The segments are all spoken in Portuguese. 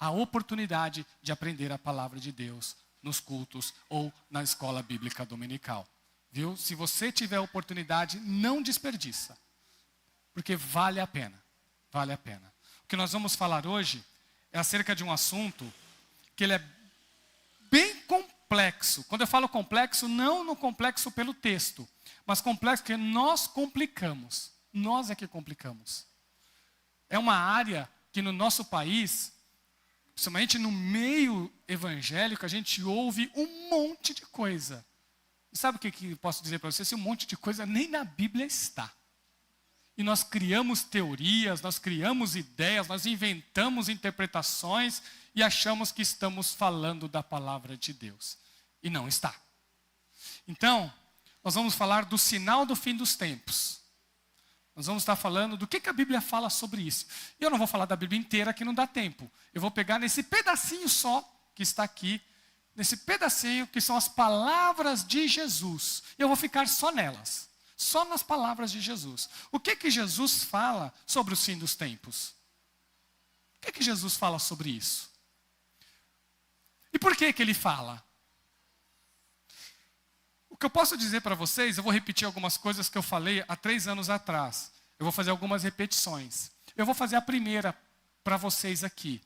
a oportunidade de aprender a palavra de Deus nos cultos ou na escola bíblica dominical. Viu? Se você tiver a oportunidade, não desperdiça. Porque vale a pena. Vale a pena. O que nós vamos falar hoje é acerca de um assunto que ele é bem complexo. Quando eu falo complexo, não no complexo pelo texto, mas complexo porque nós complicamos. Nós é que complicamos. É uma área que no nosso país, principalmente no meio evangélico, a gente ouve um monte de coisa. E sabe o que eu posso dizer para você? Esse monte de coisa nem na Bíblia está. E nós criamos teorias, nós criamos ideias, nós inventamos interpretações e achamos que estamos falando da palavra de Deus. E não está. Então, nós vamos falar do sinal do fim dos tempos. Nós vamos estar falando do que a Bíblia fala sobre isso. E eu não vou falar da Bíblia inteira, que não dá tempo. Eu vou pegar nesse pedacinho só que está aqui, nesse pedacinho que são as palavras de Jesus. Eu vou ficar só nelas. Só nas palavras de Jesus. O que Jesus fala sobre o fim dos tempos? O que Jesus fala sobre isso? E por que ele fala? O que eu posso dizer para vocês, eu vou repetir algumas coisas que eu falei há 3 anos atrás. Eu vou fazer algumas repetições. Eu vou fazer a primeira para vocês aqui.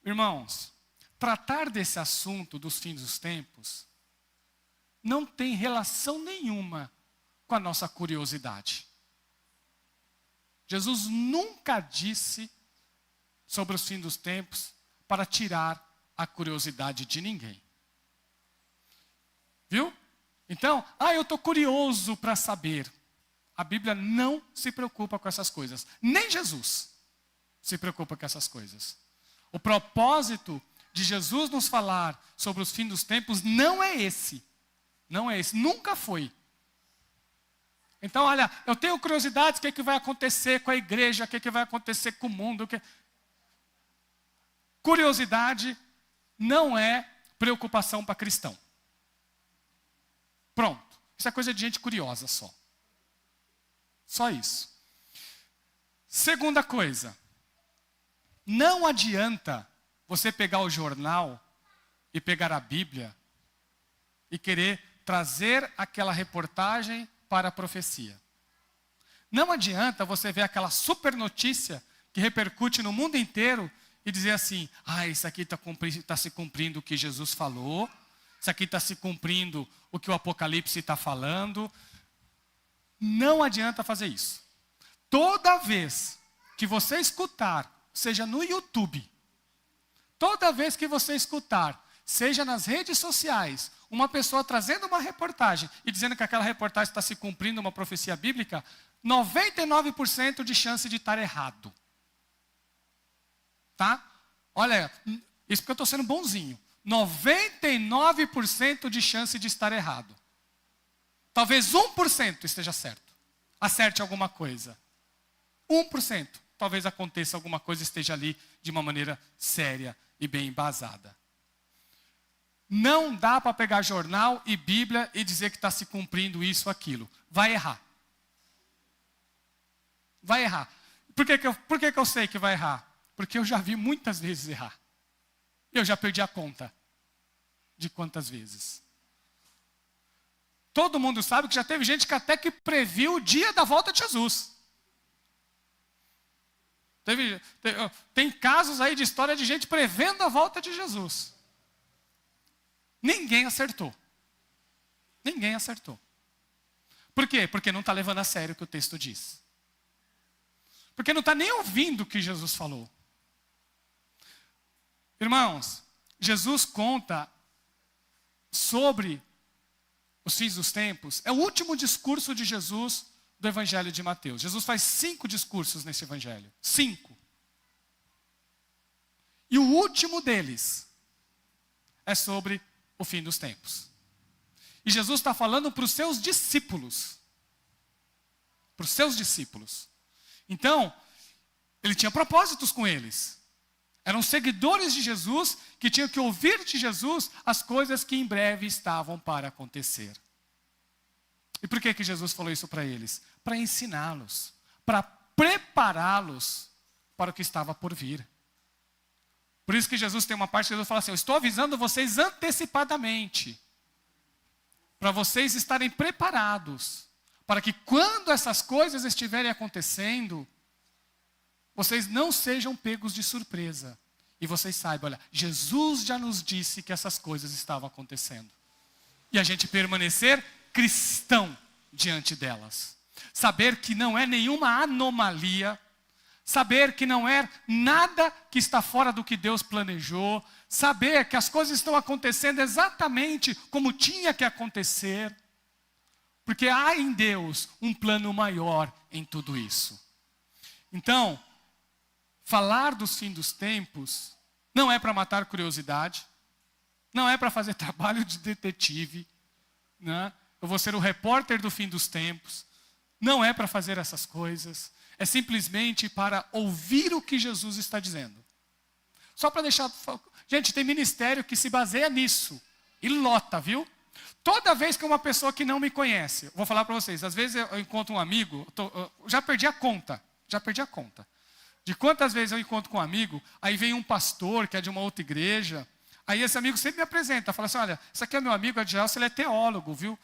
Irmãos, tratar desse assunto dos fins dos tempos não tem relação nenhuma com a nossa curiosidade. Jesus nunca disse sobre os fins dos tempos para tirar a curiosidade de ninguém. Viu? Então, eu estou curioso para saber. A Bíblia não se preocupa com essas coisas. Nem Jesus se preocupa com essas coisas. O propósito de Jesus nos falar sobre os fins dos tempos não é esse. Não é esse. Nunca foi. Então, olha, eu tenho curiosidade do que vai acontecer com a igreja, o que vai acontecer com o mundo. Curiosidade não é preocupação para cristão. Pronto. Isso é coisa de gente curiosa só. Só isso. Segunda coisa. Não adianta você pegar o jornal e pegar a Bíblia e querer trazer aquela reportagem para a profecia. Não adianta você ver aquela super notícia que repercute no mundo inteiro e dizer assim, isso aqui está se cumprindo o que Jesus falou, isso aqui está se cumprindo o que o Apocalipse está falando. Não adianta fazer isso. Toda vez que você escutar, seja no YouTube, toda vez que você escutar, seja nas redes sociais, uma pessoa trazendo uma reportagem e dizendo que aquela reportagem está se cumprindo uma profecia bíblica, 99% de chance de estar errado. Tá? Olha, isso porque eu estou sendo bonzinho. 99% de chance de estar errado. Talvez 1% esteja certo. Acerte alguma coisa. 1%. Talvez aconteça alguma coisa e esteja ali de uma maneira séria e bem embasada. Não dá para pegar jornal e Bíblia e dizer que está se cumprindo isso ou aquilo. Vai errar. Vai errar. Por que eu sei que vai errar? Porque eu já vi muitas vezes errar. Eu já perdi a conta de quantas vezes. Todo mundo sabe que já teve gente que até que previu o dia da volta de Jesus. Tem casos aí de história de gente prevendo a volta de Jesus. Ninguém acertou. Ninguém acertou. Por quê? Porque não está levando a sério o que o texto diz. Porque não está nem ouvindo o que Jesus falou. Irmãos, Jesus conta sobre os fins dos tempos. É o último discurso de Jesus do Evangelho de Mateus. Jesus faz 5 discursos nesse Evangelho. 5. E o último deles é sobre o fim dos tempos. E Jesus está falando para os seus discípulos. Para os seus discípulos. Então, ele tinha propósitos com eles. Eram seguidores de Jesus que tinham que ouvir de Jesus as coisas que em breve estavam para acontecer. E por que Jesus falou isso para eles? Para ensiná-los, para prepará-los para o que estava por vir. Por isso que Jesus tem uma parte que Jesus fala assim, eu estou avisando vocês antecipadamente, para vocês estarem preparados, para que quando essas coisas estiverem acontecendo, vocês não sejam pegos de surpresa. E vocês saibam, olha, Jesus já nos disse que essas coisas estavam acontecendo. E a gente permanecer cristão diante delas. Saber que não é nenhuma anomalia, saber que não é nada que está fora do que Deus planejou, saber que as coisas estão acontecendo exatamente como tinha que acontecer, porque há em Deus um plano maior em tudo isso. Então, falar dos fins dos tempos não é para matar curiosidade, não é para fazer trabalho de detetive, né? Eu vou ser o repórter do fim dos tempos, não é para fazer essas coisas, é simplesmente para ouvir o que Jesus está dizendo. Só para deixar... Gente, tem ministério que se baseia nisso. E lota, viu? Toda vez que uma pessoa que não me conhece... Vou falar para vocês. Às vezes eu encontro um amigo... já perdi a conta. De quantas vezes eu encontro com um amigo... Aí vem um pastor que é de uma outra igreja... Aí esse amigo sempre me apresenta. Fala assim, olha, esse aqui é meu amigo Adgelson, ele é teólogo, viu?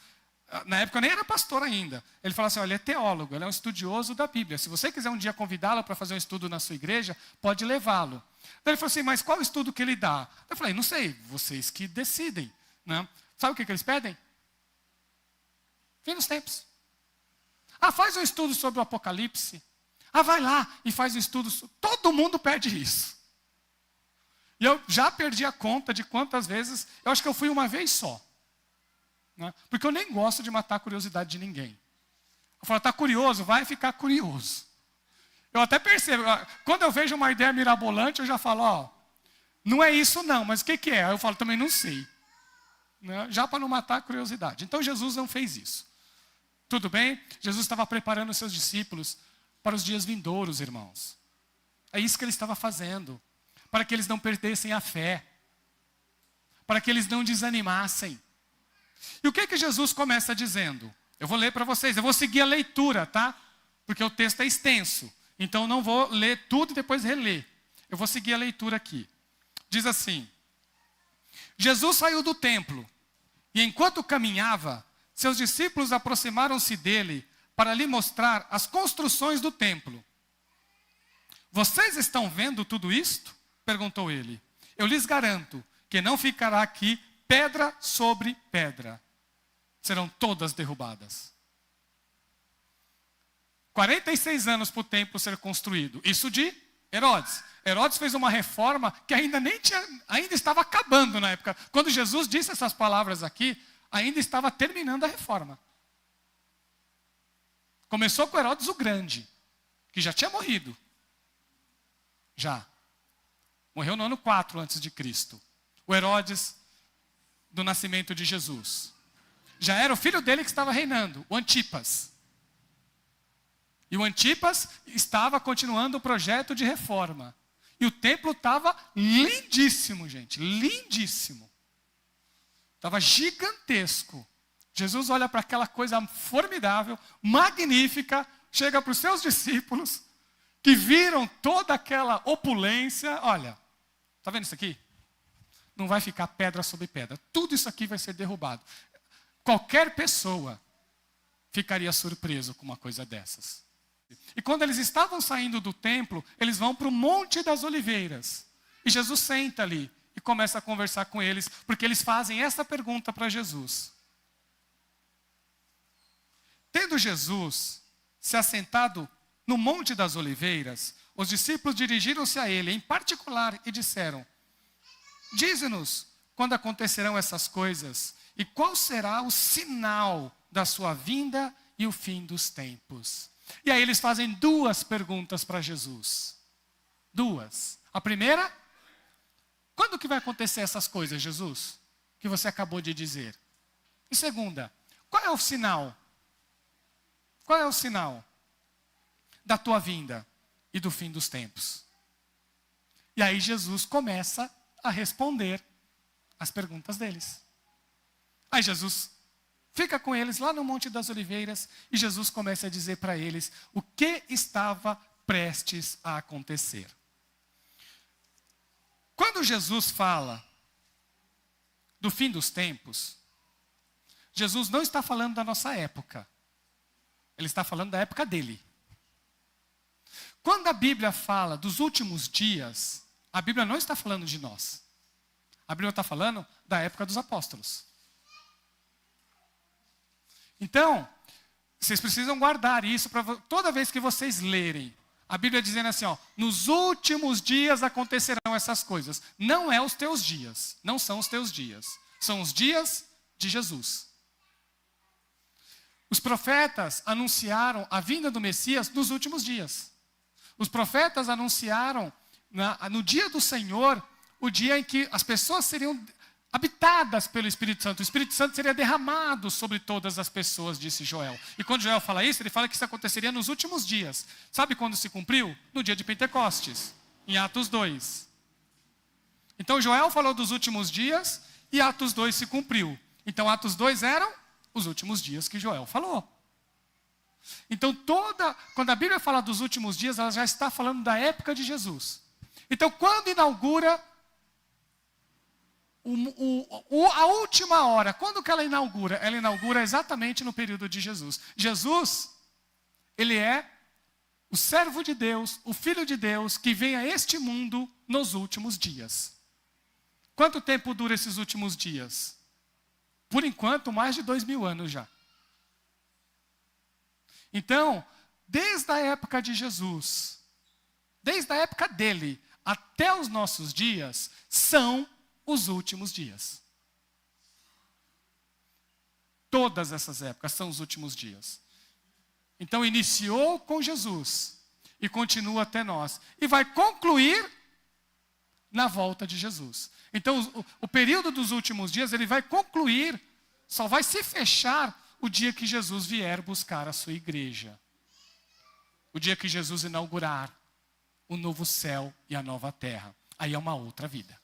Na época eu nem era pastor ainda. Ele fala assim, olha, ele é teólogo, ele é um estudioso da Bíblia. Se você quiser um dia convidá-lo para fazer um estudo na sua igreja, pode levá-lo. Daí ele falou assim, mas qual estudo que ele dá? Eu falei, não sei, vocês que decidem. Né? Sabe o que eles pedem? Fim dos tempos. Ah, faz um estudo sobre o Apocalipse. Ah, vai lá e faz um estudo. Todo mundo pede isso. E eu já perdi a conta de quantas vezes, eu acho que eu fui uma vez só. Né? Porque eu nem gosto de matar a curiosidade de ninguém. Eu falo, está curioso? Vai ficar curioso. Eu até percebo, quando eu vejo uma ideia mirabolante, eu já falo, ó, não é isso não, mas o que é? Aí eu falo, também não sei. Né? Já para não matar a curiosidade. Então Jesus não fez isso. Tudo bem? Jesus estava preparando os seus discípulos para os dias vindouros, irmãos. É isso que ele estava fazendo. Para que eles não perdessem a fé. Para que eles não desanimassem. E o que Jesus começa dizendo? Eu vou ler para vocês, eu vou seguir a leitura, tá? Porque o texto é extenso. Então não vou ler tudo e depois reler. Eu vou seguir a leitura aqui. Diz assim: Jesus saiu do templo, e enquanto caminhava, seus discípulos aproximaram-se dele para lhe mostrar as construções do templo. Vocês estão vendo tudo isto? Perguntou ele. Eu lhes garanto que não ficará aqui pedra sobre pedra. Serão todas derrubadas. 46 anos para o templo ser construído. Isso de Herodes. Herodes fez uma reforma que ainda estava acabando na época. Quando Jesus disse essas palavras aqui, ainda estava terminando a reforma. Começou com Herodes o Grande, que já tinha morrido. Já. Morreu no ano 4 antes de Cristo. O Herodes do nascimento de Jesus. Já era o filho dele que estava reinando, o Antipas. E o Antipas estava continuando o projeto de reforma. E o templo estava lindíssimo, gente, lindíssimo. Estava gigantesco. Jesus olha para aquela coisa formidável, magnífica, chega para os seus discípulos, que viram toda aquela opulência. Olha, está vendo isso aqui? Não vai ficar pedra sobre pedra. Tudo isso aqui vai ser derrubado. Qualquer pessoa ficaria surpreso com uma coisa dessas. E quando eles estavam saindo do templo, eles vão para o Monte das Oliveiras. E Jesus senta ali e começa a conversar com eles, porque eles fazem essa pergunta para Jesus. Tendo Jesus se assentado no Monte das Oliveiras, os discípulos dirigiram-se a ele em particular e disseram: dize-nos quando acontecerão essas coisas e qual será o sinal da sua vinda e o fim dos tempos. E aí eles fazem duas perguntas para Jesus. Duas. A primeira: quando que vai acontecer essas coisas, Jesus? Que você acabou de dizer. E segunda: qual é o sinal? Qual é o sinal da tua vinda e do fim dos tempos? E aí Jesus começa a responder as perguntas deles. Aí Jesus fica com eles lá no Monte das Oliveiras e Jesus começa a dizer para eles o que estava prestes a acontecer. Quando quando Jesus fala do fim dos tempos, Jesus não está falando da nossa época. Ele está falando da época dele. Quando a Bíblia fala dos últimos dias, a Bíblia não está falando de nós. A Bíblia está falando da época dos apóstolos. Então, vocês precisam guardar isso para toda vez que vocês lerem. A Bíblia dizendo assim, ó, nos últimos dias acontecerão essas coisas. Não é os teus dias, não são os teus dias. São os dias de Jesus. Os profetas anunciaram a vinda do Messias nos últimos dias. Os profetas anunciaram no dia do Senhor, o dia em que as pessoas seriam habitadas pelo Espírito Santo. O Espírito Santo seria derramado sobre todas as pessoas, disse Joel. E quando Joel fala isso, ele fala que isso aconteceria nos últimos dias. Sabe quando se cumpriu? No dia de Pentecostes, em Atos 2. Então Joel falou dos últimos dias e Atos 2 se cumpriu. Então Atos 2 eram os últimos dias que Joel falou. Então quando a Bíblia fala dos últimos dias, ela já está falando da época de Jesus. Então quando inaugura a última hora, quando que ela inaugura? Ela inaugura exatamente no período de Jesus. Jesus, ele é o servo de Deus, o Filho de Deus, que vem a este mundo nos últimos dias. Quanto tempo dura esses últimos dias? Por enquanto, mais de 2000 anos já. Então, desde a época de Jesus, desde a época dele até os nossos dias, são os últimos dias. Todas essas épocas são os últimos dias. Então iniciou com Jesus e continua até nós. E vai concluir na volta de Jesus. Então o período dos últimos dias, ele vai concluir, só vai se fechar o dia que Jesus vier buscar a sua igreja. O dia que Jesus inaugurar o novo céu e a nova terra. Aí é uma outra vida.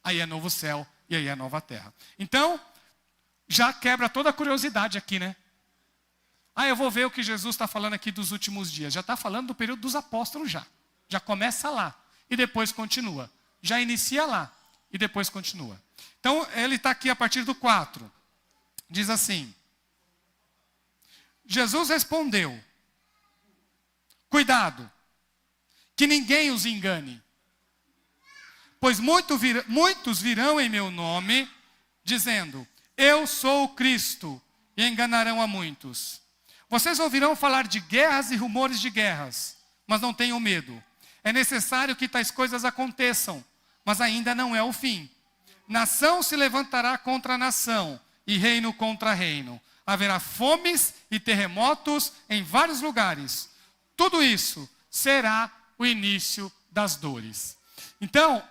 Aí é novo céu e aí é nova terra. Então, já quebra toda a curiosidade aqui, né? Eu vou ver o que Jesus está falando aqui dos últimos dias. Já está falando do período dos apóstolos já. Já começa lá e depois continua. Já inicia lá e depois continua. Então, ele está aqui a partir do 4. Diz assim. Jesus respondeu. Cuidado, que ninguém os engane. Pois muitos virão em meu nome, dizendo, eu sou o Cristo, e enganarão a muitos. Vocês ouvirão falar de guerras e rumores de guerras, mas não tenham medo. É necessário que tais coisas aconteçam, mas ainda não é o fim. Nação se levantará contra nação, e reino contra reino. Haverá fomes e terremotos em vários lugares. Tudo isso será o início das dores. Então,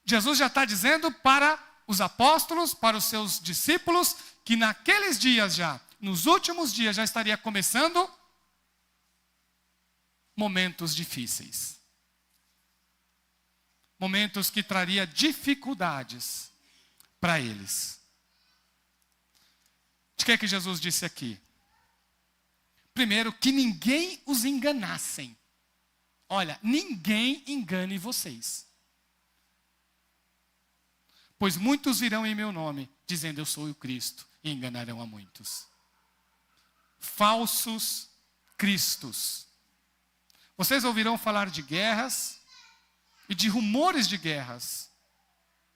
Jesus já está dizendo para os apóstolos, para os seus discípulos, que naqueles dias já, nos últimos dias, já estaria começando momentos difíceis. Momentos que traria dificuldades para eles. De que é que Jesus disse aqui? Primeiro, que ninguém os enganassem. Olha, ninguém engane vocês. Pois muitos virão em meu nome, dizendo eu sou o Cristo, e enganarão a muitos. Falsos cristos. Vocês ouvirão falar de guerras e de rumores de guerras,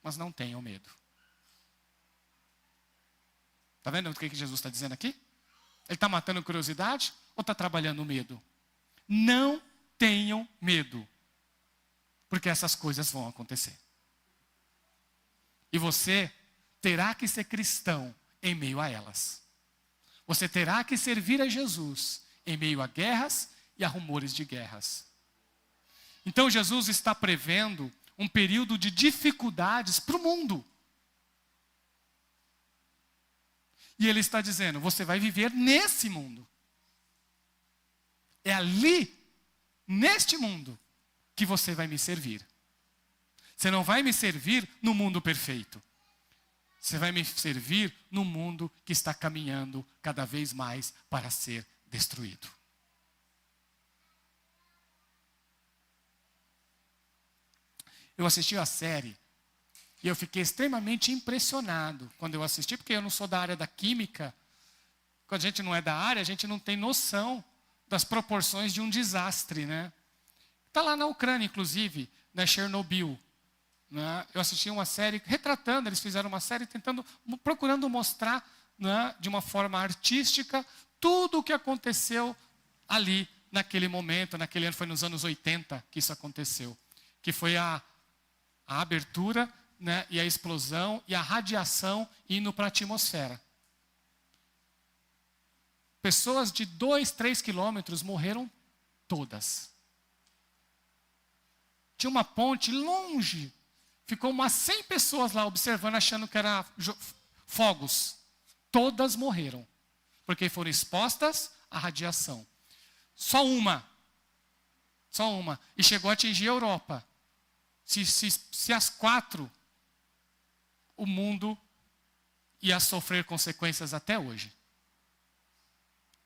mas não tenham medo. Está vendo o que Jesus está dizendo aqui? Ele está matando curiosidade ou está trabalhando o medo? Não tenham medo, porque essas coisas vão acontecer. E você terá que ser cristão em meio a elas. Você terá que servir a Jesus em meio a guerras e a rumores de guerras. Então Jesus está prevendo um período de dificuldades para o mundo. E ele está dizendo, você vai viver nesse mundo. É ali, neste mundo, que você vai me servir. Você não vai me servir no mundo perfeito. Você vai me servir no mundo que está caminhando cada vez mais para ser destruído. Eu assisti a série e eu fiquei extremamente impressionado quando eu assisti, porque eu não sou da área da química. Quando a gente não é da área, a gente não tem noção das proporções de um desastre, né? Está lá na Ucrânia, inclusive, na Chernobyl. Né? Eu assisti uma série retratando, eles fizeram uma série procurando mostrar, né, de uma forma artística tudo o que aconteceu ali naquele momento, naquele ano, foi nos anos 80 que isso aconteceu. Que foi a abertura, né, e a explosão e a radiação indo para a atmosfera. Pessoas de 2, 3 quilômetros morreram todas. Tinha uma ponte longe. Ficou umas 100 pessoas lá observando, achando que era fogos. Todas morreram. Porque foram expostas à radiação. Só uma. E chegou a atingir a Europa. Se as 4, o mundo ia sofrer consequências até hoje.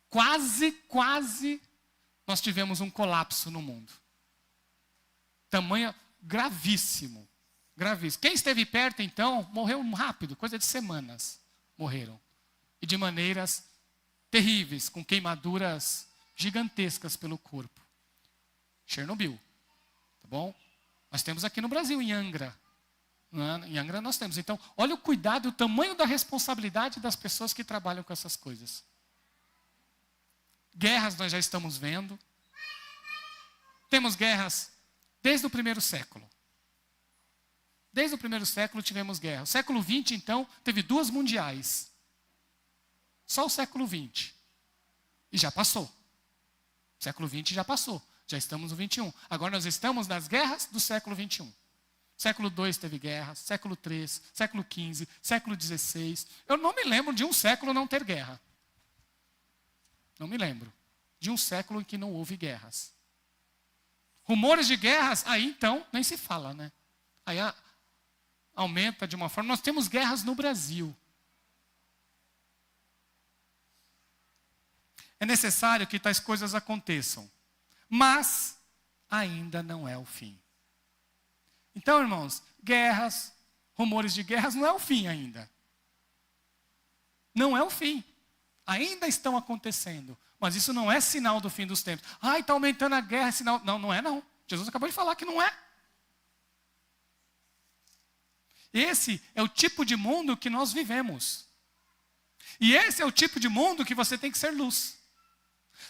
Quase, nós tivemos um colapso no mundo. Tamanho gravíssimo. Quem esteve perto, então, morreu rápido, coisa de semanas. Morreram. E de maneiras terríveis, com queimaduras gigantescas pelo corpo. Chernobyl. Tá bom? Nós temos aqui no Brasil, em Angra. Em Angra nós temos. Então, olha o cuidado e o tamanho da responsabilidade das pessoas que trabalham com essas coisas. Guerras nós já estamos vendo. Temos guerras desde o primeiro século. Desde o primeiro século tivemos guerra. O século XX, então, teve 2 mundiais. Só o século XX. E já passou. O século XX já passou. Já estamos no XXI. Agora nós estamos nas guerras do século XXI. Século II teve guerra, século III, século XV, século XVI. Eu não me lembro de um século não ter guerra. Não me lembro de um século em que não houve guerras. Rumores de guerras, aí então nem se fala, né? Aí aumenta de uma forma. Nós temos guerras no Brasil. É necessário que tais coisas aconteçam. Mas ainda não é o fim. Então, irmãos, guerras, rumores de guerras não é o fim ainda. Não é o fim. Ainda estão acontecendo. Mas isso não é sinal do fim dos tempos. Está aumentando a guerra, é sinal. Não, não é não. Jesus acabou de falar que não é. Esse é o tipo de mundo que nós vivemos. E esse é o tipo de mundo que você tem que ser luz.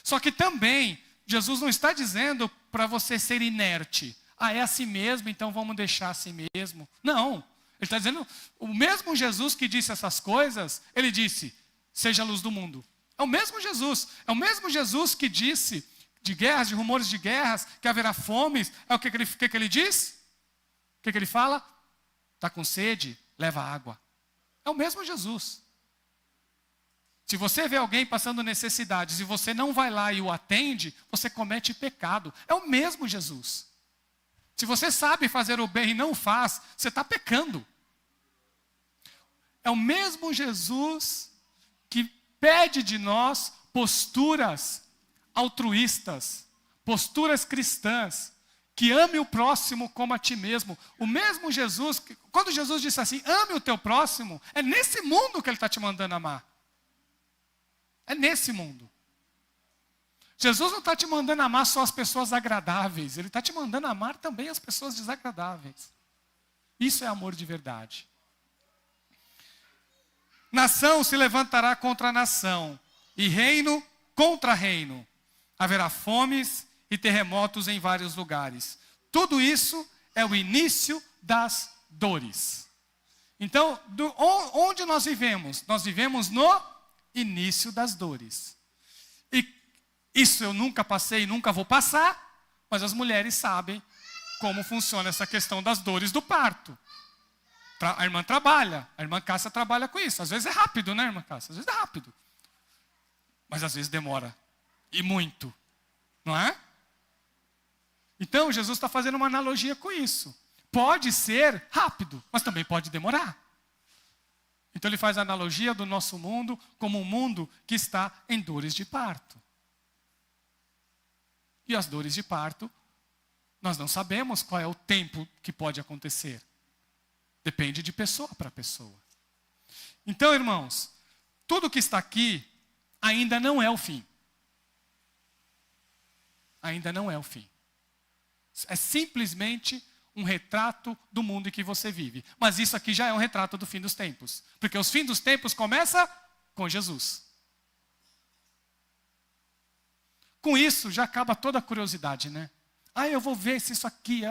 Só que também, Jesus não está dizendo para você ser inerte. É assim mesmo, então vamos deixar assim mesmo. Não. Ele está dizendo, o mesmo Jesus que disse essas coisas, ele disse, seja a luz do mundo. É o mesmo Jesus. É o mesmo Jesus que disse de guerras, de rumores de guerras, que haverá fomes. É o que ele diz? O que ele fala? Está com sede? Leva água. É o mesmo Jesus. Se você vê alguém passando necessidades e você não vai lá e o atende, você comete pecado. É o mesmo Jesus. Se você sabe fazer o bem e não faz, você está pecando. É o mesmo Jesus que pede de nós posturas altruístas, posturas cristãs, que ame o próximo como a ti mesmo. O mesmo Jesus, quando Jesus disse assim, ame o teu próximo, é nesse mundo que ele está te mandando amar. É nesse mundo. Jesus não está te mandando amar só as pessoas agradáveis, ele está te mandando amar também as pessoas desagradáveis. Isso é amor de verdade. Nação se levantará contra nação, e reino contra reino. Haverá fomes e terremotos em vários lugares. Tudo isso é o início das dores. Então, onde nós vivemos? Nós vivemos no início das dores. E isso eu nunca passei, nunca vou passar, mas as mulheres sabem como funciona essa questão das dores do parto. A irmã trabalha, a irmã Cássia trabalha com isso. Às vezes é rápido, né, irmã Cássia? Às vezes é rápido. Mas às vezes demora. E muito. Não é? Então, Jesus está fazendo uma analogia com isso. Pode ser rápido, mas também pode demorar. Então, ele faz a analogia do nosso mundo como um mundo que está em dores de parto. E as dores de parto, Nós não sabemos qual é o tempo que pode acontecer. Depende de pessoa para pessoa. Então, irmãos, tudo que está aqui ainda não é o fim. Ainda não é o fim. É simplesmente um retrato do mundo em que você vive. Mas isso aqui já é um retrato do fim dos tempos. Porque os fins dos tempos começam com Jesus. Com isso já acaba toda a curiosidade, né? Eu vou ver se isso aqui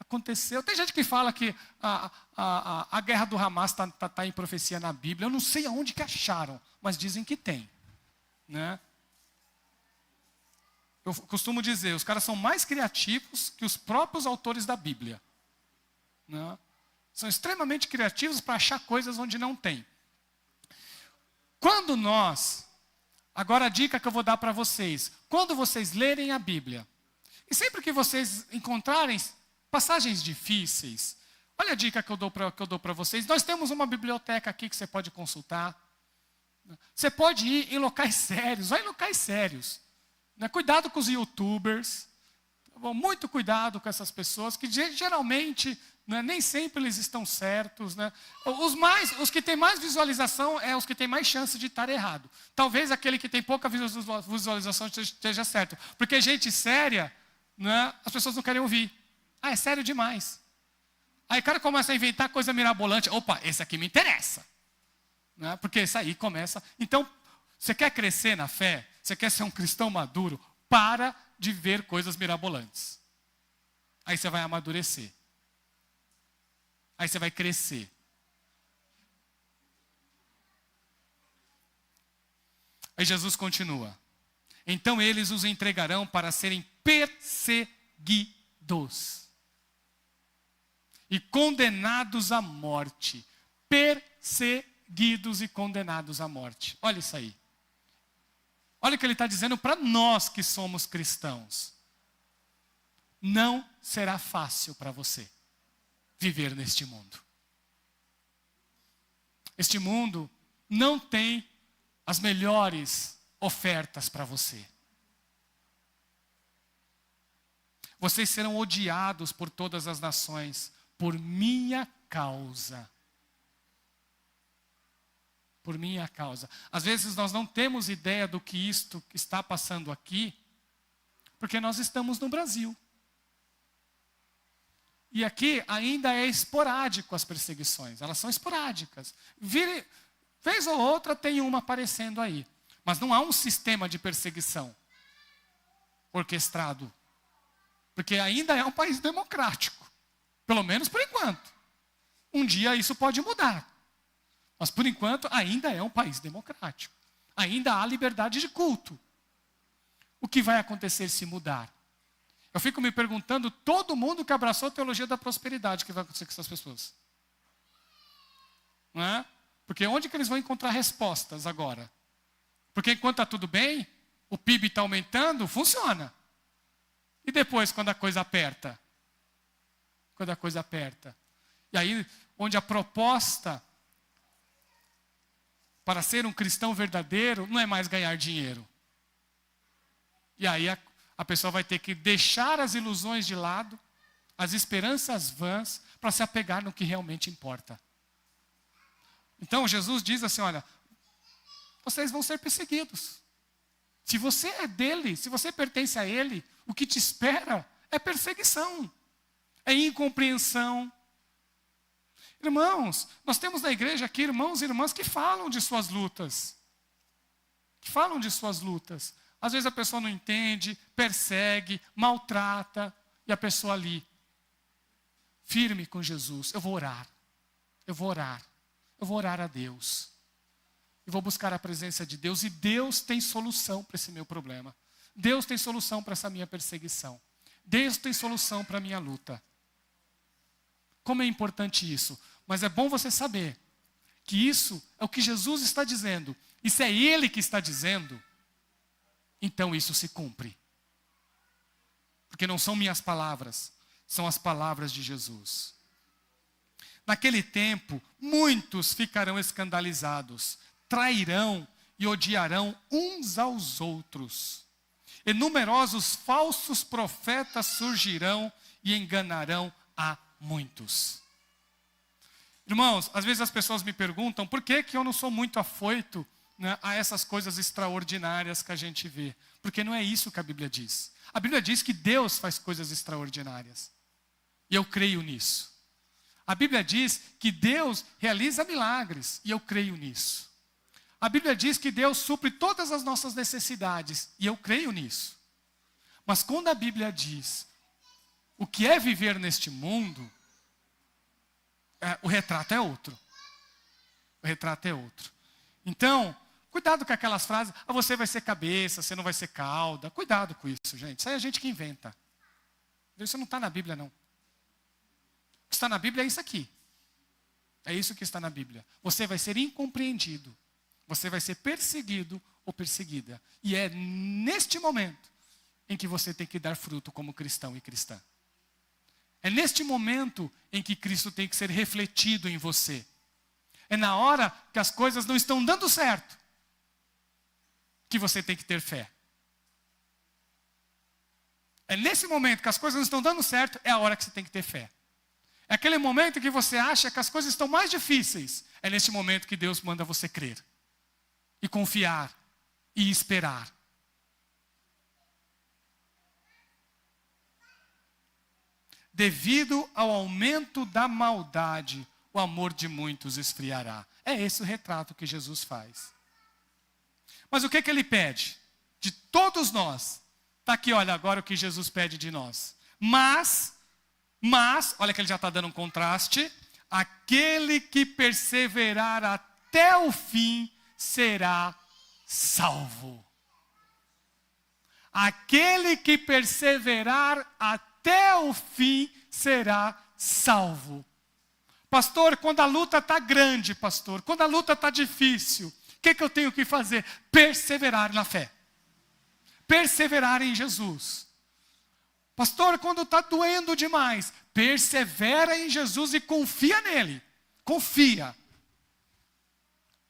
aconteceu. Tem gente que fala que a guerra do Hamas está em profecia na Bíblia. Eu não sei aonde que acharam, mas dizem que tem, né? Eu costumo dizer, os caras são mais criativos que os próprios autores da Bíblia, né? São extremamente criativos para achar coisas onde não tem. Quando agora a dica que eu vou dar para vocês, quando vocês lerem a Bíblia, e sempre que vocês encontrarem passagens difíceis, olha a dica que eu dou para vocês. Nós temos uma biblioteca aqui que você pode consultar. Você pode ir em locais sérios, vai em locais sérios. Né? Cuidado com os youtubers. Tá bom? Muito cuidado com essas pessoas, que geralmente, né, nem sempre eles estão certos. Né? Os que têm mais visualização é os que têm mais chance de estar errado. Talvez aquele que tem pouca visualização esteja certo. Porque gente séria, né, as pessoas não querem ouvir. É sério demais. Aí o cara começa a inventar coisa mirabolante. Opa, esse aqui me interessa. Né? Porque isso aí começa... Então, você quer crescer na fé? Você quer ser um cristão maduro? Para de ver coisas mirabolantes. Aí você vai amadurecer. Aí você vai crescer. Aí Jesus continua. Então eles os entregarão para serem perseguidos e condenados à morte. Perseguidos e condenados à morte. Olha isso aí. Olha o que ele está dizendo para nós que somos cristãos. Não será fácil para você viver neste mundo. Este mundo não tem as melhores ofertas para você. Vocês serão odiados por todas as nações, por minha causa. Por minha causa. Às vezes nós não temos ideia do que isto está passando aqui, porque nós estamos no Brasil. E aqui ainda é esporádico as perseguições, elas são esporádicas. Vez ou outra tem uma aparecendo aí, mas não há um sistema de perseguição orquestrado, porque ainda é um país democrático. Pelo menos por enquanto. Um dia isso pode mudar. Mas por enquanto ainda é um país democrático. Ainda há liberdade de culto. O que vai acontecer se mudar? Eu fico me perguntando, todo mundo que abraçou a teologia da prosperidade, o que vai acontecer com essas pessoas? Não é? Porque onde que eles vão encontrar respostas agora? Porque enquanto está tudo bem, o PIB está aumentando, funciona. E depois, quando a coisa aperta? Quando a coisa aperta. E aí, onde a proposta para ser um cristão verdadeiro não é mais ganhar dinheiro. E aí a pessoa vai ter que deixar as ilusões de lado, as esperanças vãs, para se apegar no que realmente importa. Então Jesus diz assim, olha, vocês vão ser perseguidos. Se você é dele, se você pertence a ele, o que te espera é perseguição. É incompreensão. Irmãos, nós temos na igreja aqui irmãos e irmãs que falam de suas lutas. Que falam de suas lutas. Às vezes a pessoa não entende, persegue, maltrata, e a pessoa ali, firme com Jesus. Eu vou orar. Eu vou orar. Eu vou orar a Deus. Eu vou buscar a presença de Deus, e Deus tem solução para esse meu problema. Deus tem solução para essa minha perseguição. Deus tem solução para a minha luta. Como é importante isso. Mas é bom você saber que isso é o que Jesus está dizendo. E se é Ele que está dizendo, então isso se cumpre. Porque não são minhas palavras, são as palavras de Jesus. Naquele tempo, muitos ficarão escandalizados, trairão e odiarão uns aos outros. E numerosos falsos profetas surgirão e enganarão a muitos. Irmãos, às vezes as pessoas me perguntam por que eu não sou muito afoito, né, a essas coisas extraordinárias que a gente vê. Porque não é isso que a Bíblia diz. A Bíblia diz que Deus faz coisas extraordinárias. E eu creio nisso. A Bíblia diz que Deus realiza milagres. E eu creio nisso. A Bíblia diz que Deus supre todas as nossas necessidades. E eu creio nisso. Mas quando a Bíblia diz o que é viver neste mundo, o retrato é outro. O retrato é outro. Então, cuidado com aquelas frases, você vai ser cabeça, você não vai ser cauda. Cuidado com isso, gente. Isso aí é a gente que inventa. Isso não está na Bíblia, não. O que está na Bíblia é isso aqui. É isso que está na Bíblia. Você vai ser incompreendido. Você vai ser perseguido ou perseguida. E é neste momento em que você tem que dar fruto como cristão e cristã. É neste momento em que Cristo tem que ser refletido em você. É na hora que as coisas não estão dando certo que você tem que ter fé. É nesse momento que as coisas não estão dando certo, é a hora que você tem que ter fé. É aquele momento em que você acha que as coisas estão mais difíceis. É nesse momento que Deus manda você crer. E confiar. E esperar. Devido ao aumento da maldade, o amor de muitos esfriará. É esse o retrato que Jesus faz. Mas o que ele pede? De todos nós. Está aqui, olha, agora o que Jesus pede de nós. Mas, olha que ele já está dando um contraste. Aquele que perseverar até o fim será salvo. Aquele que perseverar até o fim será salvo. Pastor, quando a luta está grande, pastor, quando a luta está difícil, o que eu tenho que fazer? Perseverar na fé. Perseverar em Jesus. Pastor, quando está doendo demais, persevera em Jesus e confia nele. Confia.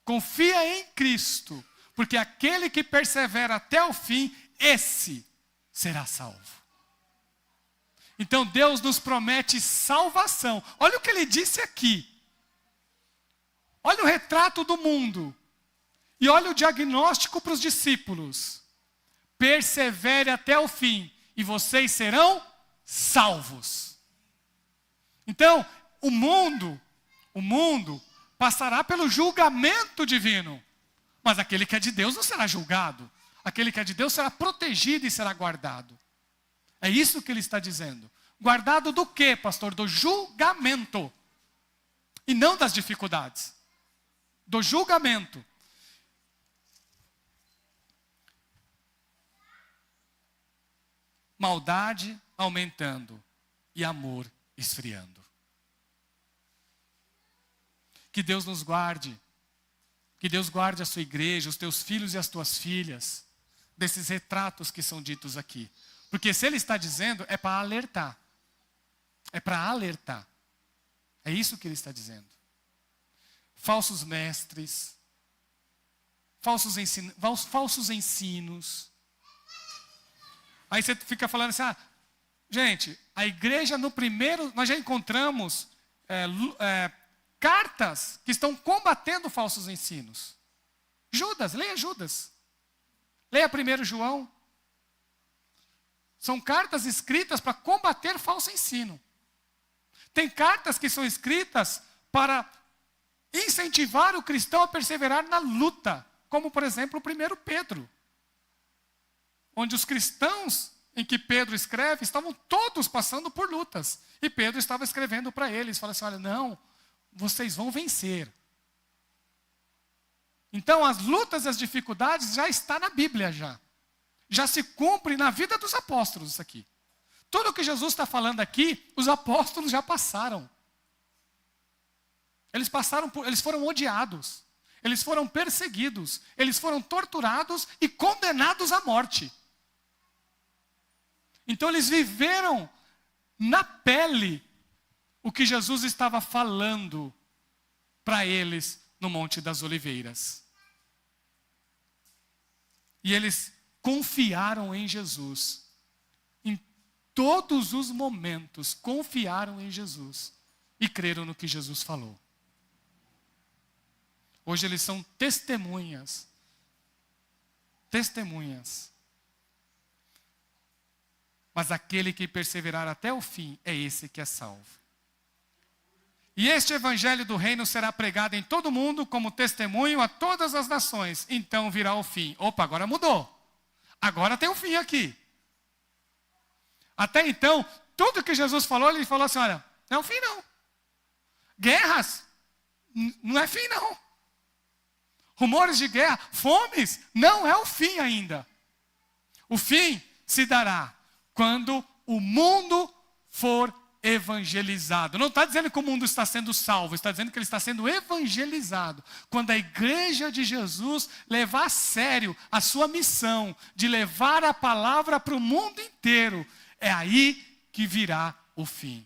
Confia em Cristo. Porque aquele que persevera até o fim, esse será salvo. Então Deus nos promete salvação. Olha o que ele disse aqui. Olha o retrato do mundo. E olha o diagnóstico para os discípulos. Persevere até o fim e vocês serão salvos. Então, o mundo passará pelo julgamento divino. Mas aquele que é de Deus não será julgado. Aquele que é de Deus será protegido e será guardado. É isso que ele está dizendo. Guardado do quê, pastor? Do julgamento. E não das dificuldades. Do julgamento. Maldade aumentando e amor esfriando. Que Deus nos guarde. Que Deus guarde a sua igreja, os teus filhos e as tuas filhas, desses retratos que são ditos aqui. Porque se ele está dizendo, é para alertar. É para alertar. É isso que ele está dizendo. Falsos mestres, falsos ensinos. Aí você fica falando assim, gente, a igreja no primeiro, nós já encontramos cartas que estão combatendo falsos ensinos. Judas, leia Judas. Leia 1 João. São cartas escritas para combater falso ensino. Tem cartas que são escritas para incentivar o cristão a perseverar na luta. Como, por exemplo, o 1 Pedro. Onde os cristãos em que Pedro escreve estavam todos passando por lutas. E Pedro estava escrevendo para eles. Fala assim, olha, não, vocês vão vencer. Então, as lutas e as dificuldades já está na Bíblia já. Já se cumpre na vida dos apóstolos isso aqui. Tudo o que Jesus está falando aqui, os apóstolos já passaram. Eles foram odiados. Eles foram perseguidos. Eles foram torturados e condenados à morte. Então eles viveram na pele o que Jesus estava falando para eles no Monte das Oliveiras. E eles confiaram em Jesus. Em todos os momentos confiaram em Jesus e creram no que Jesus falou. Hoje eles são testemunhas. Testemunhas. Mas aquele que perseverar até o fim é esse que é salvo. E este evangelho do reino será pregado em todo o mundo como testemunho a todas as nações. Então virá o fim. Opa, agora mudou. Agora tem um fim aqui. Até então, tudo que Jesus falou, ele falou assim, olha, não é o fim não. Guerras, não é fim não. Rumores de guerra, fomes, não é o fim ainda. O fim se dará quando o mundo for evangelizado. Não está dizendo que o mundo está sendo salvo, está dizendo que ele está sendo evangelizado. Quando a igreja de Jesus levar a sério a sua missão de levar a palavra para o mundo inteiro, é aí que virá o fim.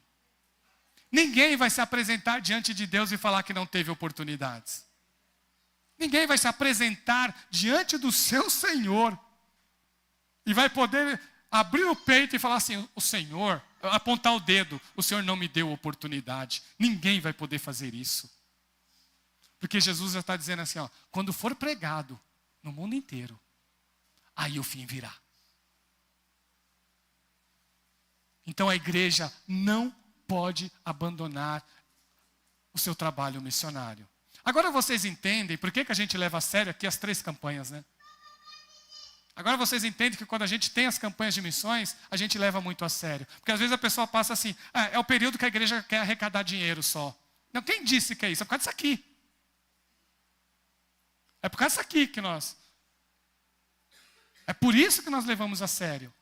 Ninguém vai se apresentar diante de Deus e falar que não teve oportunidades. Ninguém vai se apresentar diante do seu Senhor e vai poder abrir o peito e falar assim, o Senhor, apontar o dedo, o Senhor não me deu oportunidade. Ninguém vai poder fazer isso. Porque Jesus já está dizendo assim, ó, quando for pregado no mundo inteiro, aí o fim virá. Então a igreja não pode abandonar o seu trabalho missionário. Agora vocês entendem por que a gente leva a sério aqui as 3 campanhas, né? Agora vocês entendem que quando a gente tem as campanhas de missões, a gente leva muito a sério. Porque às vezes a pessoa passa assim, é o período que a igreja quer arrecadar dinheiro só. Não, quem disse que é isso? É por causa disso aqui. É por causa disso aqui que nós... É por isso que nós levamos a sério.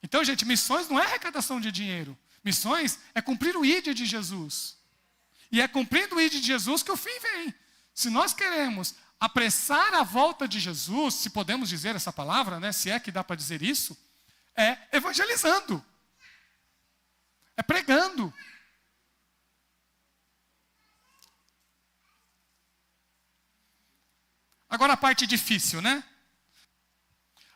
Então, gente, missões não é arrecadação de dinheiro. Missões é cumprir o ID de Jesus. E é cumprindo o ID de Jesus que o fim vem. Se nós queremos apressar a volta de Jesus, se podemos dizer essa palavra, né, se é que dá para dizer isso, é evangelizando. É pregando. Agora a parte difícil, né?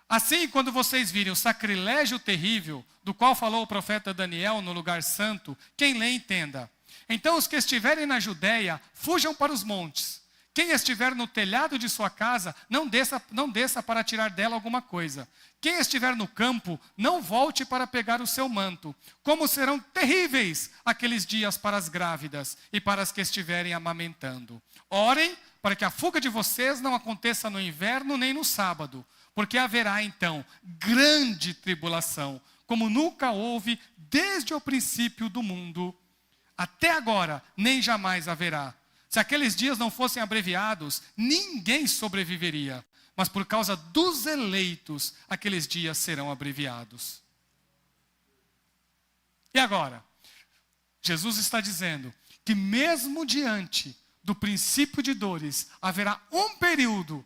Assim, quando vocês virem o sacrilégio terrível, do qual falou o profeta Daniel no lugar santo, quem lê entenda. Então os que estiverem na Judéia, fujam para os montes. Quem estiver no telhado de sua casa, não desça para tirar dela alguma coisa. Quem estiver no campo, não volte para pegar o seu manto. Como serão terríveis aqueles dias para as grávidas e para as que estiverem amamentando. Orem para que a fuga de vocês não aconteça no inverno nem no sábado, porque haverá então grande tribulação, como nunca houve desde o princípio do mundo. Até agora, nem jamais haverá. Se aqueles dias não fossem abreviados, ninguém sobreviveria. Mas por causa dos eleitos, aqueles dias serão abreviados. E agora? Jesus está dizendo que mesmo diante do princípio de dores, haverá um período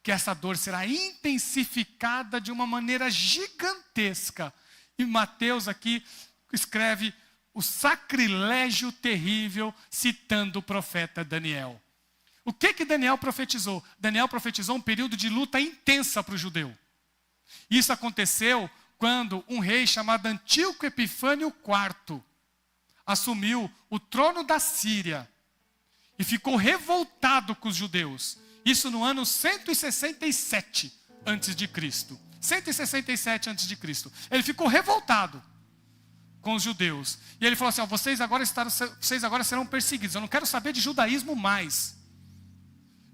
que essa dor será intensificada de uma maneira gigantesca. E Mateus aqui escreve o sacrilégio terrível, citando o profeta Daniel. O que Daniel profetizou? Daniel profetizou um período de luta intensa para o judeu. Isso aconteceu quando um rei chamado Antíoco Epifânio IV assumiu o trono da Síria e ficou revoltado com os judeus. Isso no ano 167 a.C. 167 a.C. Ele ficou revoltado com os judeus. E ele falou assim, vocês agora serão perseguidos. Eu não quero saber de judaísmo mais.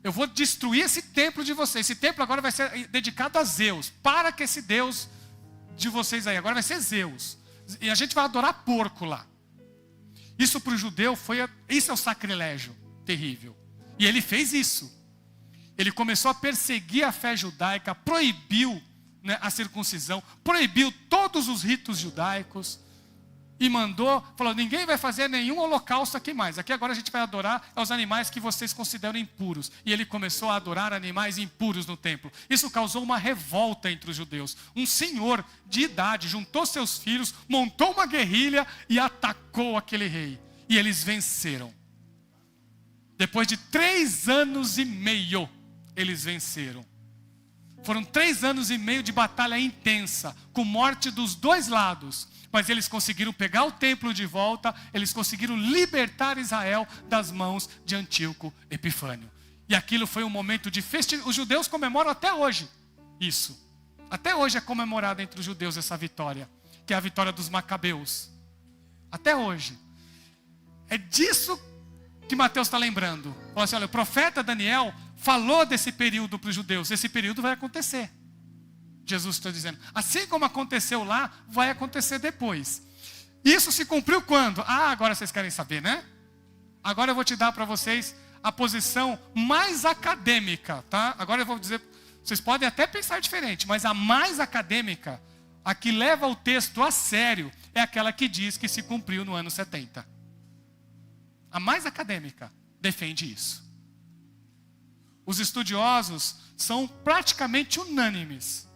Eu vou destruir esse templo de vocês. Esse templo agora vai ser dedicado a Zeus. Para que esse Deus de vocês aí, agora vai ser Zeus. E a gente vai adorar porco lá. Isso para o judeu isso é o sacrilégio terrível. E ele fez isso. Ele começou a perseguir a fé judaica, proibiu, né, a circuncisão, proibiu todos os ritos judaicos. E falou, ninguém vai fazer nenhum holocausto aqui mais. Aqui agora a gente vai adorar os animais que vocês consideram impuros. E ele começou a adorar animais impuros no templo. Isso causou uma revolta entre os judeus. Um senhor de idade juntou seus filhos, montou uma guerrilha e atacou aquele rei. E eles venceram. Depois de 3 anos e meio, eles venceram. Foram 3 anos e meio de batalha intensa, com morte dos dois lados. Mas eles conseguiram pegar o templo de volta, eles conseguiram libertar Israel das mãos de Antíoco Epifânio. E aquilo foi um momento de festividade. Os judeus comemoram até hoje isso. Até hoje é comemorado entre os judeus essa vitória, que é a vitória dos Macabeus. Até hoje. É disso que Mateus está lembrando. Fala assim, olha, o profeta Daniel falou desse período para os judeus. Esse período vai acontecer. Jesus está dizendo. Assim como aconteceu lá, vai acontecer depois. Isso se cumpriu quando? Agora vocês querem saber, né? Agora eu vou te dar para vocês a posição mais acadêmica, tá? Agora eu vou dizer, vocês podem até pensar diferente, mas a mais acadêmica, a que leva o texto a sério, é aquela que diz que se cumpriu no ano 70. A mais acadêmica defende isso. Os estudiosos são praticamente unânimes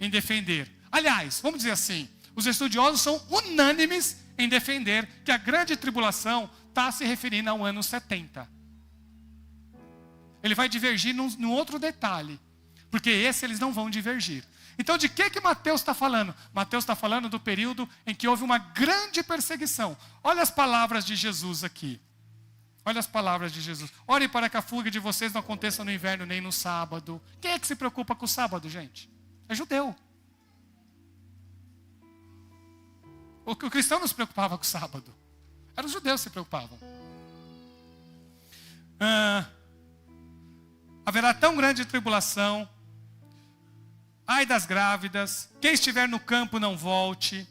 em defender. Aliás, vamos dizer assim, os estudiosos são unânimes em defender que a grande tribulação está se referindo ao ano 70. Ele vai divergir num outro detalhe, porque esse eles não vão divergir. Então de que Mateus está falando? Mateus está falando do período em que houve uma grande perseguição. Olha as palavras de Jesus aqui. Olha as palavras de Jesus. Ore para que a fuga de vocês não aconteça no inverno nem no sábado. Quem é que se preocupa com o sábado, gente? É judeu. O cristão não se preocupava com o sábado. Eram os judeus que se preocupavam. Haverá tão grande tribulação. Ai das grávidas. Quem estiver no campo não volte.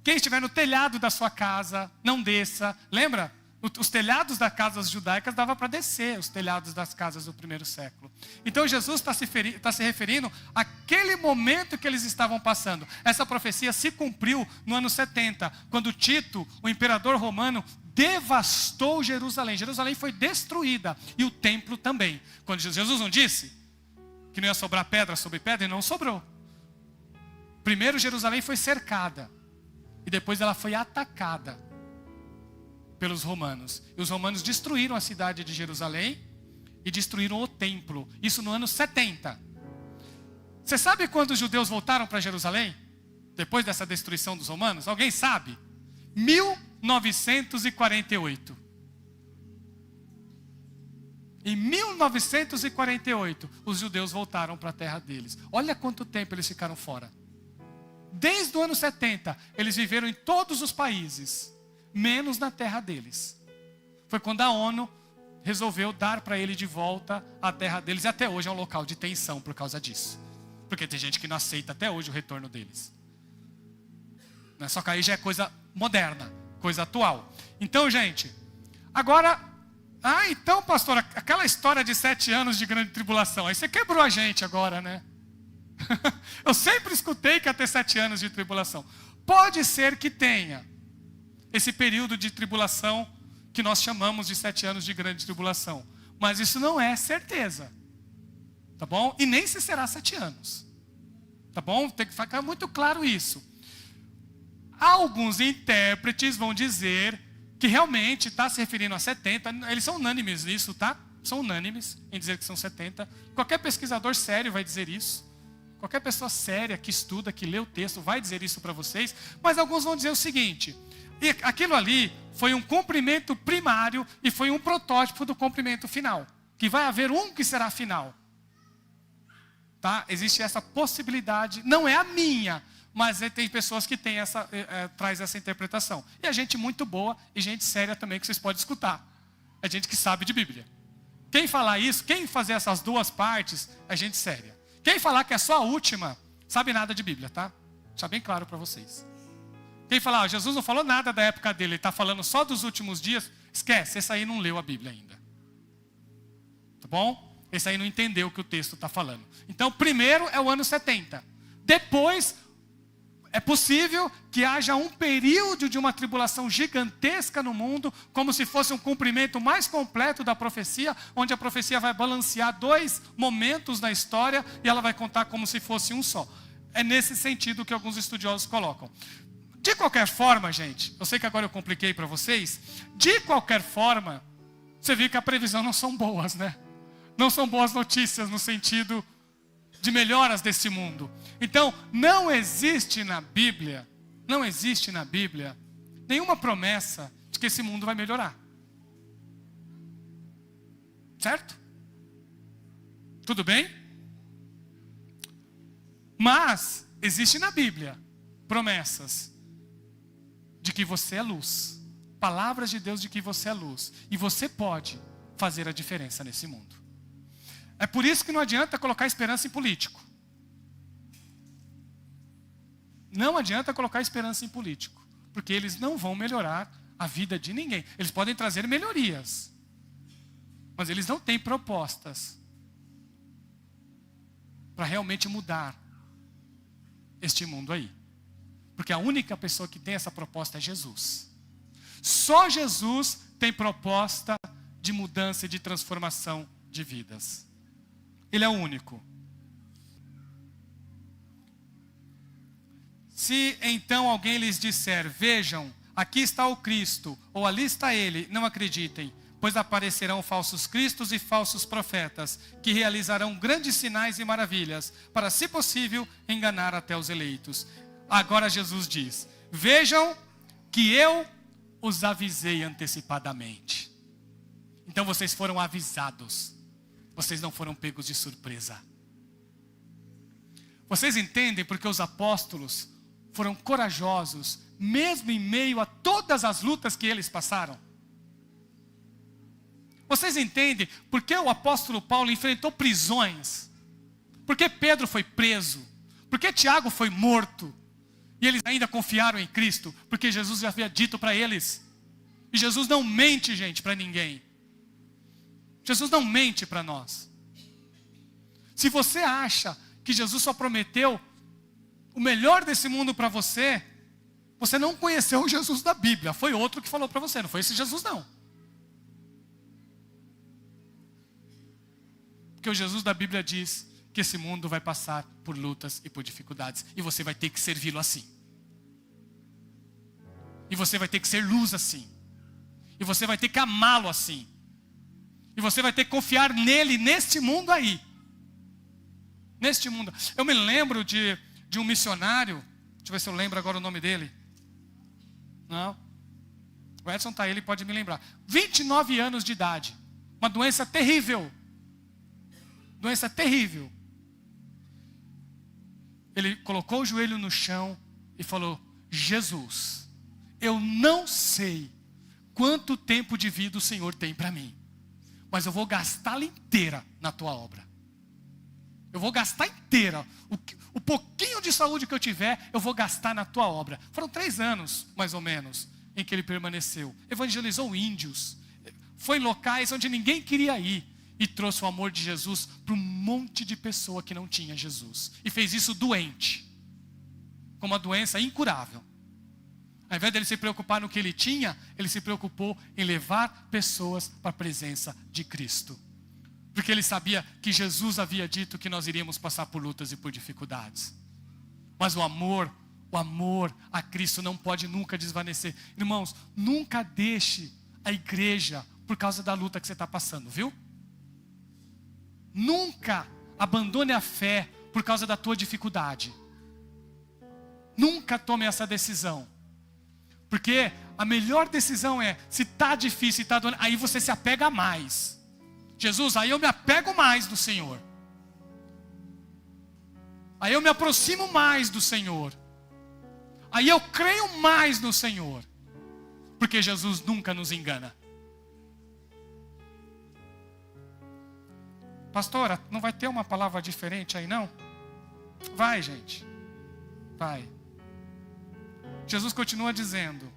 Quem estiver no telhado da sua casa não desça. Lembra? Os telhados das casas judaicas dava para descer, os telhados das casas do primeiro século. Então Jesus está se referindo àquele momento que eles estavam passando. Essa profecia se cumpriu no ano 70, quando Tito, o imperador romano, devastou Jerusalém. Jerusalém foi destruída e o templo também. Quando Jesus não disse que não ia sobrar pedra sobre pedra, e não sobrou. Primeiro Jerusalém foi cercada e depois ela foi atacada pelos romanos. E os romanos destruíram a cidade de Jerusalém e destruíram o templo. Isso no ano 70. Você sabe quando os judeus voltaram para Jerusalém? Depois dessa destruição dos romanos? Alguém sabe? 1948. Em 1948, os judeus voltaram para a terra deles. Olha quanto tempo eles ficaram fora. Desde o ano 70, eles viveram em todos os países, menos na terra deles. Foi quando a ONU resolveu dar para ele de volta a terra deles. E até hoje é um local de tensão por causa disso. Porque tem gente que não aceita até hoje o retorno deles. Só que aí já é coisa moderna, coisa atual. Então, gente, agora... então, pastor, aquela história de 7 anos de grande tribulação, aí você quebrou a gente agora, né? Eu sempre escutei que ia ter 7 anos de tribulação. Pode ser que tenha esse período de tribulação que nós chamamos de 7 anos de grande tribulação. Mas isso não é certeza. Tá bom? E nem se será 7 anos. Tá bom? Tem que ficar muito claro isso. Alguns intérpretes vão dizer que realmente está se referindo a 70. Eles são unânimes nisso, tá? São unânimes em dizer que são 70. Qualquer pesquisador sério vai dizer isso. Qualquer pessoa séria que estuda, que lê o texto, vai dizer isso para vocês. Mas alguns vão dizer o seguinte: e aquilo ali foi um cumprimento primário e foi um protótipo do cumprimento final. Que vai haver um que será final. Tá? Existe essa possibilidade. Não é a minha, mas tem pessoas que têm traz essa interpretação. E a gente muito boa e gente séria também que vocês podem escutar. É gente que sabe de Bíblia. Quem falar isso, quem fazer essas duas partes, é gente séria. Quem falar que é só a última, sabe nada de Bíblia, tá? Deixa bem claro para vocês. Quem falar, Jesus não falou nada da época dele, ele está falando só dos últimos dias, esquece, esse aí não leu a Bíblia ainda. Tá bom? Esse aí não entendeu o que o texto está falando. Então, primeiro é o ano 70. Depois, é possível que haja um período de uma tribulação gigantesca no mundo, como se fosse um cumprimento mais completo da profecia, onde a profecia vai balancear 2 momentos na história e ela vai contar como se fosse um só. É nesse sentido que alguns estudiosos colocam. De qualquer forma, gente, eu sei que agora eu compliquei para vocês, de qualquer forma, você viu que a previsão não são boas, né? Não são boas notícias no sentido de melhoras desse mundo. Então, não existe na Bíblia nenhuma promessa de que esse mundo vai melhorar. Certo? Tudo bem? Mas existe na Bíblia promessas de que você é luz. Palavras de Deus de que você é luz. E você pode fazer a diferença nesse mundo. É por isso que não adianta colocar esperança em político. Não adianta colocar esperança em político. Porque eles não vão melhorar a vida de ninguém. Eles podem trazer melhorias. Mas eles não têm propostas para realmente mudar este mundo aí. Porque a única pessoa que tem essa proposta é Jesus. Só Jesus tem proposta de mudança e de transformação de vidas. Ele é o único. Se então alguém lhes disser, vejam, aqui está o Cristo, ou ali está ele, não acreditem, pois aparecerão falsos cristos e falsos profetas, que realizarão grandes sinais e maravilhas, para, se possível, enganar até os eleitos. Agora Jesus diz, vejam que eu os avisei antecipadamente. Então vocês foram avisados. Vocês não foram pegos de surpresa. Vocês entendem porque os apóstolos foram corajosos, mesmo em meio a todas as lutas que eles passaram? Vocês entendem porque o apóstolo Paulo enfrentou prisões? Porque Pedro foi preso? Porque Tiago foi morto? E eles ainda confiaram em Cristo? Porque Jesus já havia dito para eles. E Jesus não mente, gente, para ninguém. Jesus não mente para nós. Se você acha que Jesus só prometeu o melhor desse mundo para você, você não conheceu o Jesus da Bíblia. Foi outro que falou para você, não foi esse Jesus não. Porque o Jesus da Bíblia diz que esse mundo vai passar por lutas e por dificuldades. E você vai ter que servi-lo assim. E você vai ter que ser luz assim. E você vai ter que amá-lo assim. E você vai ter que confiar nele, neste mundo aí. Neste mundo. Eu me lembro de um missionário. Deixa eu ver se eu lembro agora o nome dele. Não. O Edson está aí, ele pode me lembrar. 29 anos de idade. Uma doença terrível. Doença terrível. Ele colocou o joelho no chão e falou, Jesus, eu não sei quanto tempo de vida o Senhor tem para mim. Mas eu vou gastá-la inteira na tua obra. Eu vou gastar inteira. O pouquinho de saúde que eu tiver, eu vou gastar na tua obra. Foram 3 anos, mais ou menos, em que ele permaneceu. Evangelizou índios. Foi em locais onde ninguém queria ir. E trouxe o amor de Jesus para um monte de pessoa que não tinha Jesus. E fez isso doente. Com uma doença incurável. Ao invés dele se preocupar no que ele tinha, ele se preocupou em levar pessoas para a presença de Cristo. Porque ele sabia que Jesus havia dito que nós iríamos passar por lutas e por dificuldades. Mas o amor a Cristo não pode nunca desvanecer. Irmãos, nunca deixe a igreja por causa da luta que você está passando, viu? Nunca abandone a fé por causa da tua dificuldade. Nunca tome essa decisão. Porque a melhor decisão é, se está difícil, está doendo, aí você se apega mais. Jesus, aí eu me apego mais do Senhor. Aí eu me aproximo mais do Senhor. Aí eu creio mais no Senhor. Porque Jesus nunca nos engana. Pastora, não vai ter uma palavra diferente aí não? Vai, gente. Vai. Jesus continua dizendo.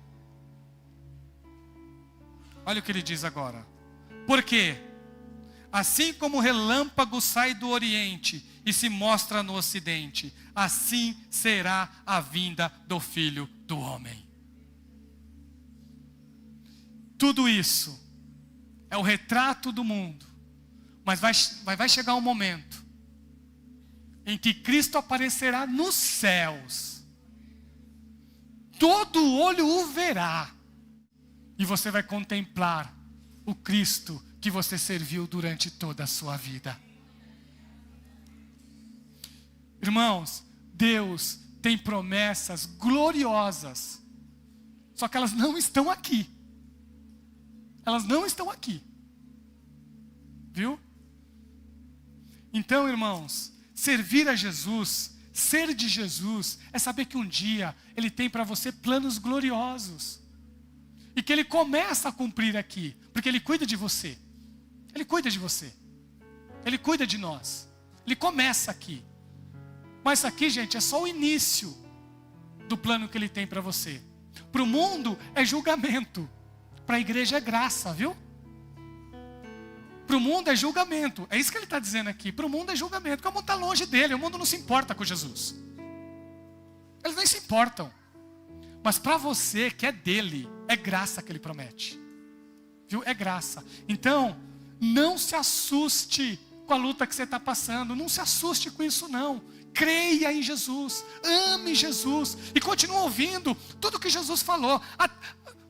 Olha o que ele diz agora. Porque assim como o relâmpago sai do Oriente e se mostra no Ocidente, assim será a vinda do Filho do Homem. Tudo isso é o retrato do mundo. Mas vai chegar um momento em que Cristo aparecerá nos céus. Todo olho o verá. E você vai contemplar o Cristo que você serviu durante toda a sua vida. Irmãos, Deus tem promessas gloriosas. Só que elas não estão aqui. Elas não estão aqui. Viu? Então, irmãos, servir a Jesus, ser de Jesus, é saber que um dia Ele tem para você planos gloriosos. E que Ele começa a cumprir aqui, porque Ele cuida de você. Ele cuida de você. Ele cuida de nós. Ele começa aqui. Mas isso aqui, gente, é só o início do plano que Ele tem para você. Para o mundo é julgamento. Para a igreja é graça, viu? Para o mundo é julgamento. É isso que Ele está dizendo aqui. Para o mundo é julgamento, porque o mundo está longe dele. O mundo não se importa com Jesus. Eles nem se importam. Mas para você, que é dele, é graça que Ele promete. Viu? É graça. Então, não se assuste com a luta que você está passando. Não se assuste com isso, não. Creia em Jesus. Ame Jesus. E continue ouvindo tudo que Jesus falou.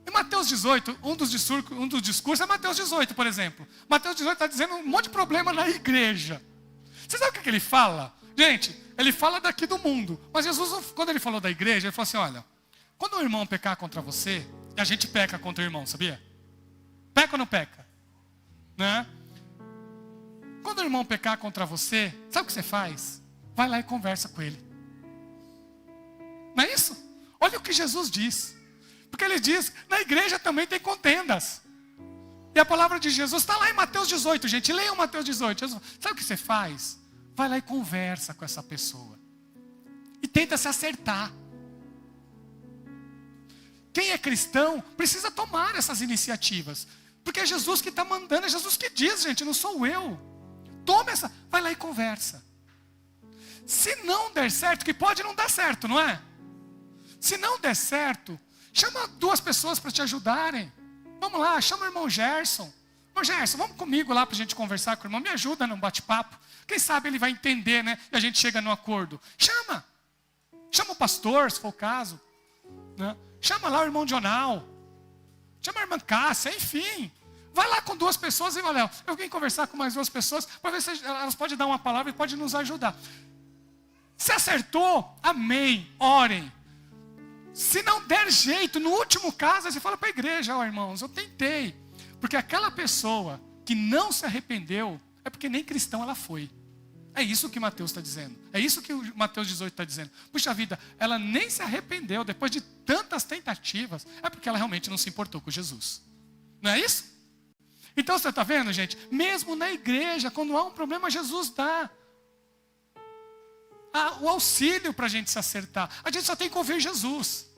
Em Mateus 18, um dos discursos é Mateus 18, por exemplo. Mateus 18 está dizendo um monte de problema na igreja. Você sabe o que ele fala? Gente, ele fala daqui do mundo. Mas Jesus, quando ele falou da igreja, ele falou assim, olha, quando o irmão pecar contra você, e a gente peca contra o irmão, sabia? Peca ou não peca? Né? Quando o irmão pecar contra você, sabe o que você faz? Vai lá e conversa com ele. Não é isso? Olha o que Jesus diz. Porque Ele diz, na igreja também tem contendas. E a palavra de Jesus está lá em Mateus 18, gente. Leiam Mateus 18. Jesus, sabe o que você faz? Vai lá e conversa com essa pessoa. E tenta se acertar. Quem é cristão precisa tomar essas iniciativas. Porque é Jesus que está mandando, é Jesus que diz, gente, não sou eu. Toma essa, vai lá e conversa. Se não der certo, que pode não dar certo, não é? Se não der certo, chama 2 pessoas para te ajudarem. Vamos lá, chama o irmão Gerson. Irmão Gerson, vamos comigo lá para a gente conversar com o irmão. Me ajuda num bate-papo. Quem sabe ele vai entender, né? E a gente chega num acordo. Chama. Chama o pastor, se for o caso. Né? Chama lá o irmão Jonal. Chama a irmã Cássia, enfim. Vai lá com 2 pessoas e vai lá. Eu vim conversar com mais 2 pessoas para ver se elas podem dar uma palavra e podem nos ajudar. Se acertou, amém, orem. Se não der jeito, no último caso, você fala para a igreja, ó irmãos, eu tentei. Porque aquela pessoa que não se arrependeu, é porque nem cristão ela foi. É isso que Mateus está dizendo. É isso que o Mateus 18 está dizendo. Puxa vida, ela nem se arrependeu depois de tantas tentativas. É porque ela realmente não se importou com Jesus. Não é isso? Então você está vendo, gente? Mesmo na igreja, quando há um problema, Jesus dá o auxílio para a gente se acertar. A gente só tem que ouvir Jesus.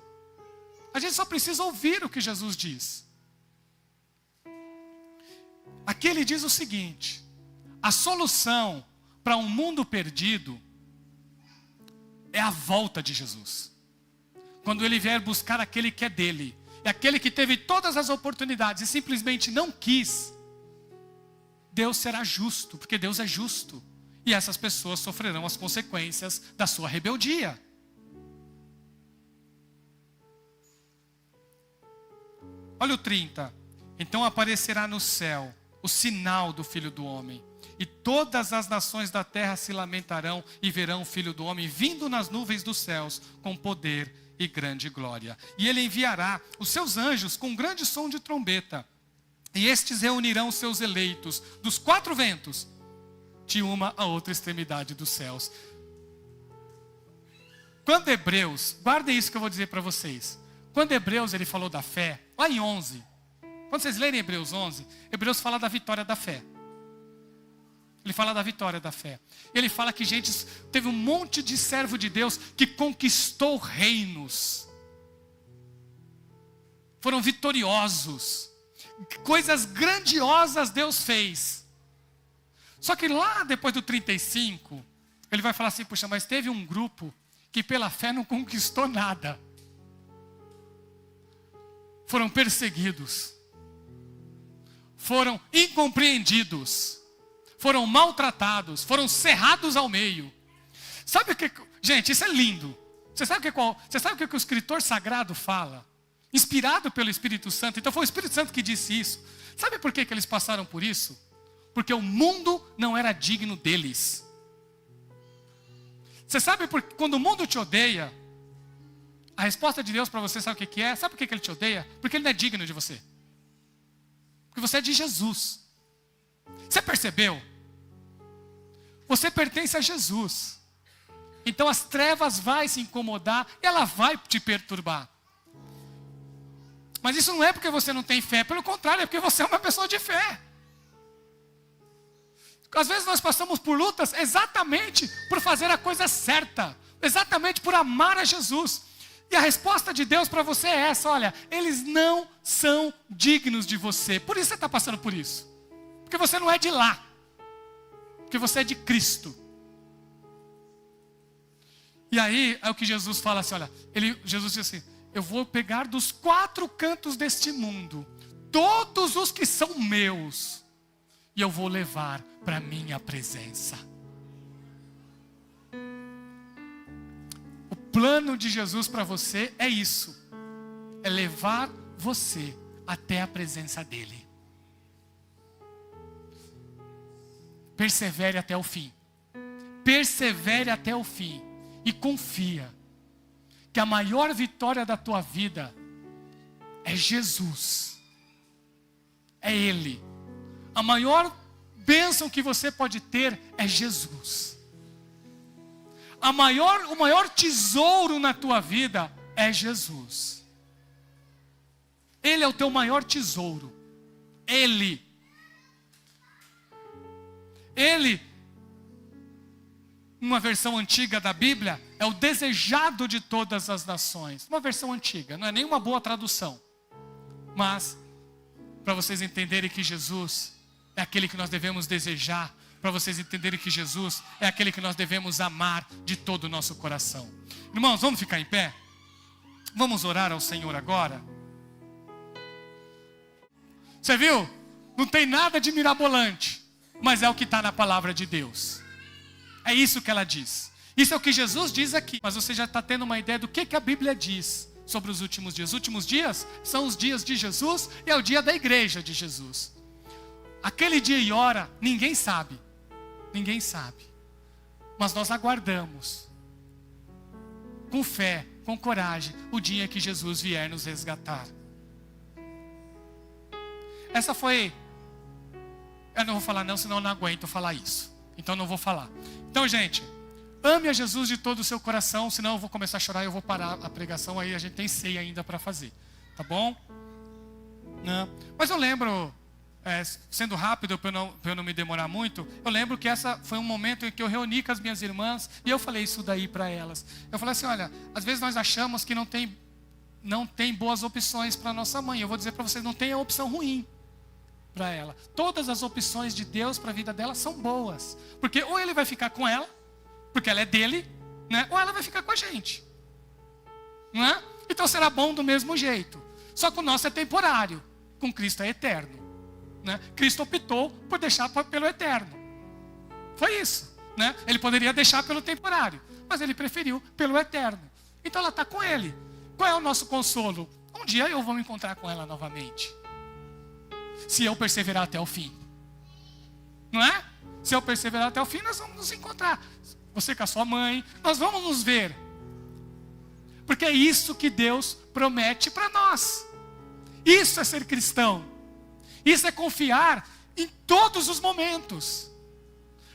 A gente só precisa ouvir o que Jesus diz. Aqui ele diz o seguinte: a solução para um mundo perdido é a volta de Jesus. Quando Ele vier buscar aquele que é dele, e aquele que teve todas as oportunidades e simplesmente não quis, Deus será justo, porque Deus é justo. E essas pessoas sofrerão as consequências da sua rebeldia. Olha o 30. Então aparecerá no céu o sinal do Filho do Homem. E todas as nações da terra se lamentarão e verão o Filho do Homem vindo nas nuvens dos céus com poder e grande glória. E Ele enviará os seus anjos com grande som de trombeta. E estes reunirão os seus eleitos dos 4 ventos, de uma a outra extremidade dos céus. Quando Hebreus, guardem isso que eu vou dizer para vocês. Quando Hebreus ele falou da fé, lá em 11, quando vocês lerem Hebreus 11, Hebreus fala da vitória da fé. Ele fala da vitória da fé. Ele fala que, gente, teve um monte de servo de Deus que conquistou reinos. Foram vitoriosos. Coisas grandiosas Deus fez. Só que lá depois do 35, ele vai falar assim, puxa, mas teve um grupo que pela fé não conquistou nada. Foram perseguidos. Foram incompreendidos. Foram maltratados. Foram cerrados ao meio. Sabe o que... Gente, isso é lindo. Você sabe o que o escritor sagrado fala? Inspirado pelo Espírito Santo. Então foi o Espírito Santo que disse isso. Sabe por que eles passaram por isso? Porque o mundo não era digno deles. Você sabe quando o mundo te odeia, a resposta de Deus para você, sabe o que é? Sabe por que ele te odeia? Porque ele não é digno de você. Porque você é de Jesus. Você percebeu? Você pertence a Jesus. Então as trevas vão se incomodar, e ela vai te perturbar. Mas isso não é porque você não tem fé, pelo contrário, é porque você é uma pessoa de fé. Às vezes nós passamos por lutas exatamente por fazer a coisa certa, exatamente por amar a Jesus. E a resposta de Deus para você é essa: olha, eles não são dignos de você. Por isso você está passando por isso. Porque você não é de lá. Porque você é de Cristo. E aí é o que Jesus fala assim, olha, Jesus diz assim: eu vou pegar dos 4 cantos deste mundo todos os que são meus, e eu vou levar para a minha presença. O plano de Jesus para você é isso. É levar você até a presença dEle. Persevere até o fim. Persevere até o fim. E confia que a maior vitória da tua vida é Jesus. É Ele. A maior bênção que você pode ter é Jesus. O maior tesouro na tua vida é Jesus. Ele é o teu maior tesouro. Ele, uma versão antiga da Bíblia, é o desejado de todas as nações. Uma versão antiga, não é nenhuma boa tradução. Mas, para vocês entenderem que Jesus é aquele que nós devemos desejar, para vocês entenderem que Jesus é aquele que nós devemos amar de todo o nosso coração. Irmãos, vamos ficar em pé? Vamos orar ao Senhor agora? Você viu? Não tem nada de mirabolante, mas é o que está na palavra de Deus. É isso que ela diz. Isso é o que Jesus diz aqui. Mas você já está tendo uma ideia do que a Bíblia diz sobre os últimos dias. Os últimos dias são os dias de Jesus e é o dia da igreja de Jesus. Aquele dia e hora, ninguém sabe. Ninguém sabe. Mas nós aguardamos, com fé, com coragem, o dia que Jesus vier nos resgatar. Essa foi... Eu não vou falar não, senão eu não aguento falar isso. Então não vou falar. Então, gente, ame a Jesus de todo o seu coração, senão eu vou começar a chorar e eu vou parar a pregação, aí a gente tem ceia ainda para fazer. Tá bom? Não. Mas eu lembro, sendo rápido para eu não me demorar muito, eu lembro que essa foi um momento em que eu reuni com as minhas irmãs e eu falei isso daí para elas. Eu falei assim, olha, às vezes nós achamos que não tem boas opções para nossa mãe. Eu vou dizer para vocês, não tem a opção ruim para ela. Todas as opções de Deus para a vida dela são boas. Porque ou ele vai ficar com ela, porque ela é dele, né? Ou ela vai ficar com a gente. Não é? Então será bom do mesmo jeito. Só que o nosso é temporário. Com Cristo é eterno. Né? Cristo optou por deixar pelo eterno. Foi isso. Né? Ele poderia deixar pelo temporário, mas ele preferiu pelo eterno. Então ela está com ele. Qual é o nosso consolo? Um dia eu vou me encontrar com ela novamente. Se eu perseverar até o fim. Não é? Se eu perseverar até o fim, nós vamos nos encontrar. Você com a sua mãe, nós vamos nos ver. Porque é isso que Deus promete para nós. Isso é ser cristão. Isso é confiar em todos os momentos.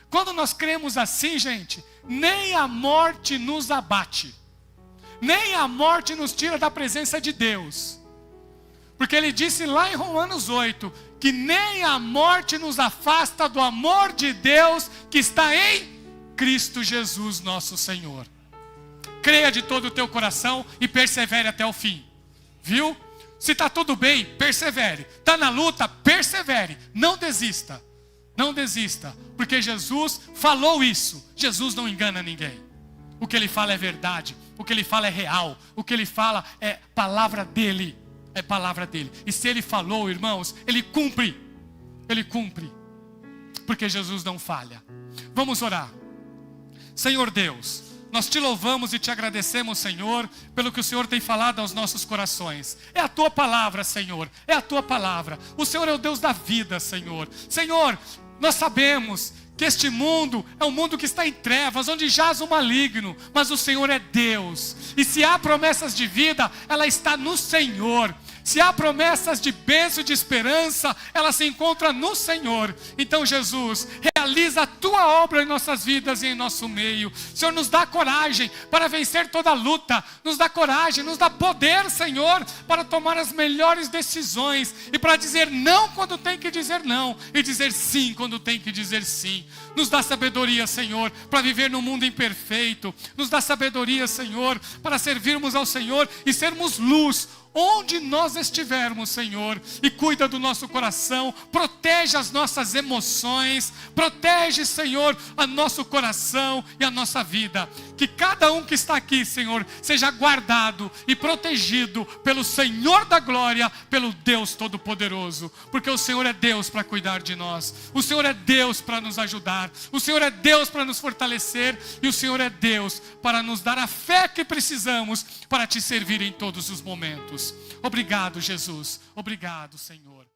Quando nós cremos assim, gente, nem a morte nos abate. Nem a morte nos tira da presença de Deus. Porque ele disse lá em Romanos 8, que nem a morte nos afasta do amor de Deus que está em Cristo Jesus nosso Senhor. Creia de todo o teu coração e persevere até o fim. Viu? Se está tudo bem, persevere. Está na luta, persevere. Não desista. Não desista. Porque Jesus falou isso. Jesus não engana ninguém. O que ele fala é verdade. O que ele fala é real. O que ele fala é palavra dele. É palavra dele. E se ele falou, irmãos, ele cumpre. Ele cumpre. Porque Jesus não falha. Vamos orar. Senhor Deus, nós te louvamos e te agradecemos, Senhor, pelo que o Senhor tem falado aos nossos corações. É a tua palavra, Senhor. É a tua palavra. O Senhor é o Deus da vida, Senhor. Senhor, nós sabemos que este mundo é um mundo que está em trevas, onde jaz o maligno, mas o Senhor é Deus. E se há promessas de vida, ela está no Senhor. Se há promessas de bênção e de esperança, ela se encontra no Senhor. Então, Jesus, realiza a tua obra em nossas vidas e em nosso meio. Senhor, nos dá coragem para vencer toda luta, nos dá coragem, nos dá poder, Senhor, para tomar as melhores decisões e para dizer não quando tem que dizer não e dizer sim quando tem que dizer sim. Nos dá sabedoria, Senhor, para viver num mundo imperfeito. Nos dá sabedoria, Senhor, para servirmos ao Senhor e sermos luz onde nós estivermos, Senhor, e cuida do nosso coração, protege as nossas emoções, protege, Senhor, o nosso coração e a nossa vida. Que cada um que está aqui, Senhor, seja guardado e protegido pelo Senhor da glória, pelo Deus Todo-Poderoso, porque o Senhor é Deus para cuidar de nós, o Senhor é Deus para nos ajudar, o Senhor é Deus para nos fortalecer e o Senhor é Deus para nos dar a fé que precisamos para te servir em todos os momentos. Obrigado, Jesus. Obrigado, Senhor.